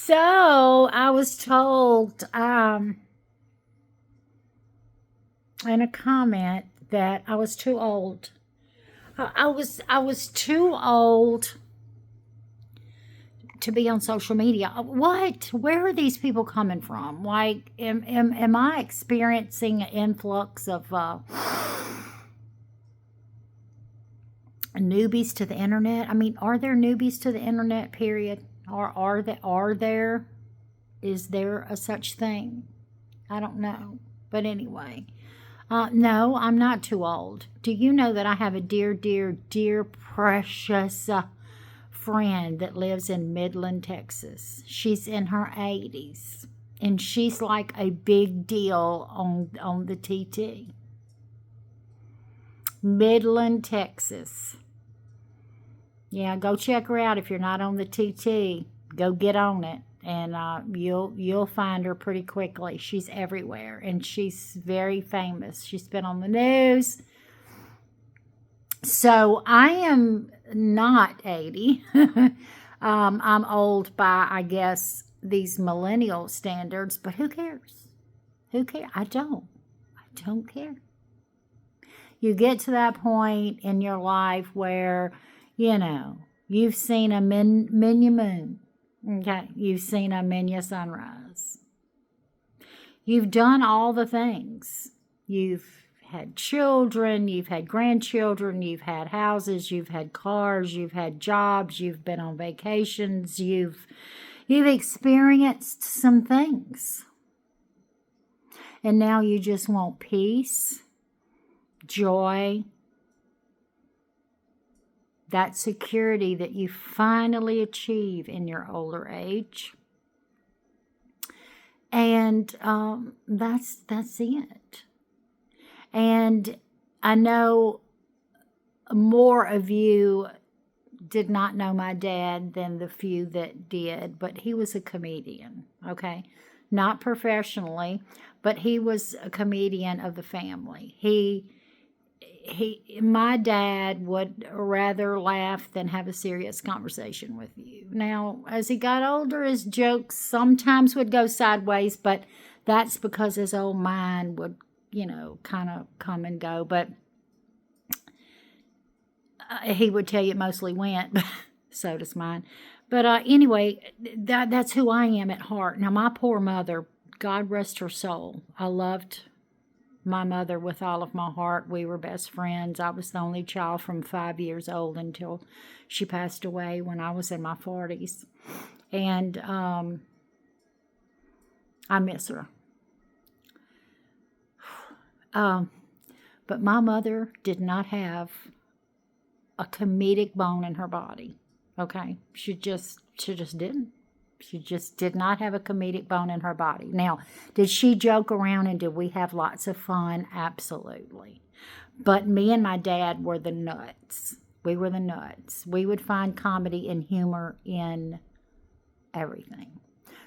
So I was told in a comment that I was too old. I was too old to be on social media. What? Where are these people coming from? Like, am I experiencing an influx of newbies to the internet? I mean, are there newbies to the internet? Period. Or are there? Is there a such thing? I don't know. But anyway, no, I'm not too old. Do you know that I have a dear, dear, dear, precious friend that lives in Midland, Texas? She's in her 80s, and she's like a big deal on the TT. Midland, Texas. Yeah, go check her out if you're not on the TT. Go get on it, and you'll find her pretty quickly. She's everywhere, and she's very famous. She's been on the news. So I am not 80. I'm old by, I guess, these millennial standards, but who cares? Who cares? I don't. I don't care. You get to that point in your life where, you've seen a Minya moon. Okay. You've seen a Minya sunrise. You've done all the things. You've had children, you've had grandchildren, you've had houses, you've had cars, you've had jobs, you've been on vacations, you've experienced some things. And now you just want peace, joy, that security that you finally achieve in your older age. And that's it. And I know more of you did not know my dad than the few that did, but he was a comedian, okay? Not professionally, but he was a comedian of the family. My dad would rather laugh than have a serious conversation with you. Now, as he got older, his jokes sometimes would go sideways, but that's because his old mind would kind of come and go, but he would tell you it mostly went, but so does mine. But anyway, that's who I am at heart. Now, my poor mother, God rest her soul. I loved my mother with all of my heart. We were best friends. I was the only child from 5 years old until she passed away when I was in my 40s. And I miss her. But my mother did not have a comedic bone in her body. Okay, she just didn't. She just did not have a comedic bone in her body. Now, did she joke around and did we have lots of fun? Absolutely. But me and my dad were the nuts. We were the nuts. We would find comedy and humor in everything.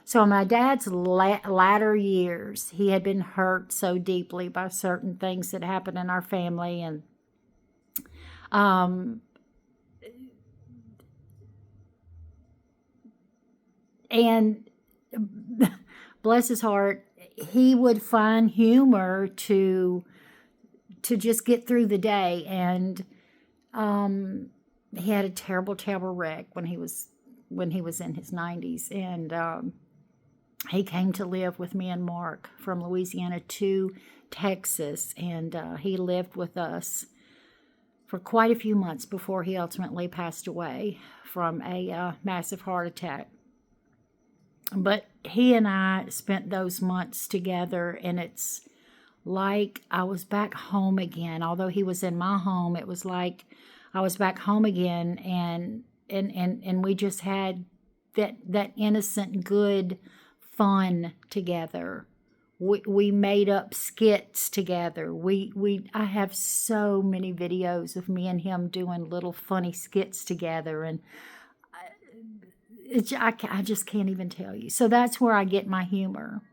So in my dad's latter years, he had been hurt so deeply by certain things that happened in our family, and bless his heart, he would find humor to just get through the day. And he had a terrible, terrible wreck when he was in his 90s, and he came to live with me and Mark from Louisiana to Texas, and he lived with us for quite a few months before he ultimately passed away from a massive heart attack. But he and I spent those months together, and it's like I was back home again. Although he was in my home, it was like I was back home again, and we just had that innocent, good fun together. We made up skits together. I have so many videos of me and him doing little funny skits together, and I just can't even tell you. So that's where I get my humor.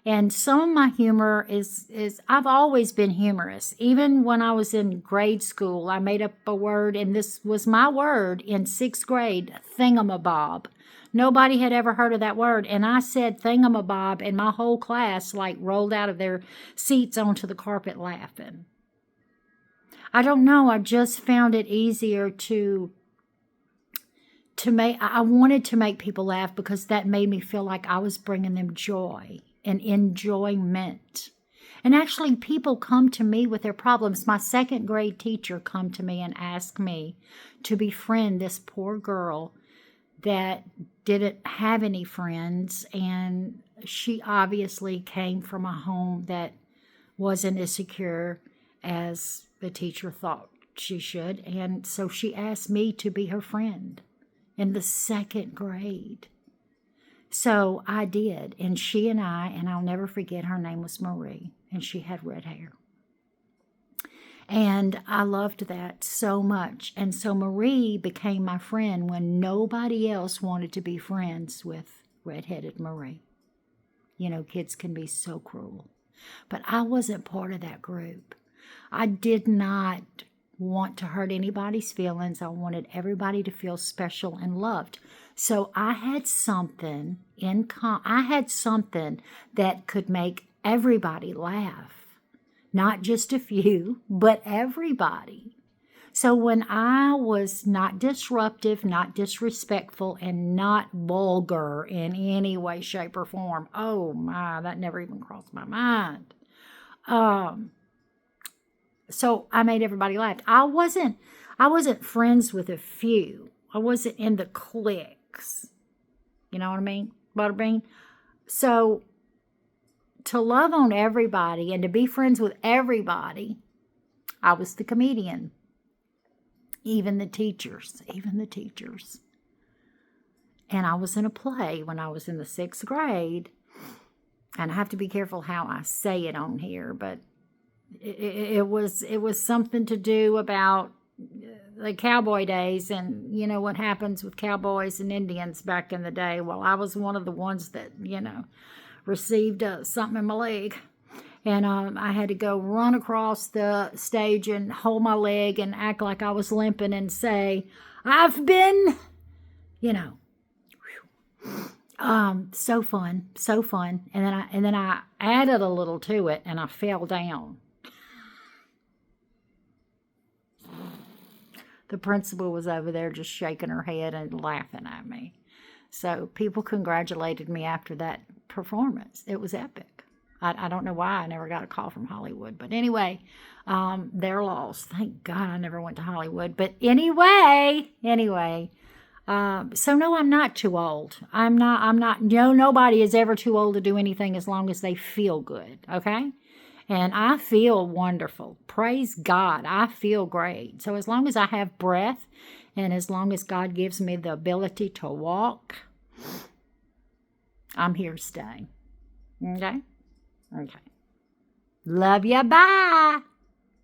And some of my humor is I've always been humorous. Even when I was in grade school, I made up a word, and this was my word in 6th grade, thingamabob. Nobody had ever heard of that word. And I said thingamabob, and my whole class like rolled out of their seats onto the carpet laughing. I don't know. I just found it easier to make, I wanted to make people laugh because that made me feel like I was bringing them joy and enjoyment. And actually, people come to me with their problems. My second grade teacher come to me and asked me to befriend this poor girl that didn't have any friends. And she obviously came from a home that wasn't as secure as the teacher thought she should. And so she asked me to be her friend in the second grade. So I did. And she and I'll never forget, her name was Marie. And she had red hair. And I loved that so much. And so Marie became my friend when nobody else wanted to be friends with redheaded Marie. You know, kids can be so cruel. But I wasn't part of that group. I did not want to hurt anybody's feelings. I wanted everybody to feel special and loved. So I had something that could make everybody laugh. Not just a few, but everybody. So when I was not disruptive, not disrespectful, and not vulgar in any way, shape, or form, oh my, that never even crossed my mind. So I made everybody laugh. I wasn't friends with a few. I wasn't in the cliques. You know what I mean, Butterbean? So to love on everybody and to be friends with everybody, I was the comedian. Even the teachers. And I was in a play when I was in the 6th grade. And I have to be careful how I say it on here, but it was something to do about the cowboy days and, you know, what happens with cowboys and Indians back in the day. Well, I was one of the ones that, you know, received something in my leg. And I had to go run across the stage and hold my leg and act like I was limping and say, I've been, you know, so fun. And then I added a little to it and I fell down. The principal was over there just shaking her head and laughing at me. So people congratulated me after that performance. It was epic. I don't know why I never got a call from Hollywood. But anyway, they're lost. Thank God I never went to Hollywood. But anyway. So no, I'm not too old. I'm not, nobody is ever too old to do anything as long as they feel good. Okay? And I feel wonderful. Praise God. I feel great. So as long as I have breath and as long as God gives me the ability to walk, I'm here to stay. Okay? Okay. Love ya. Bye.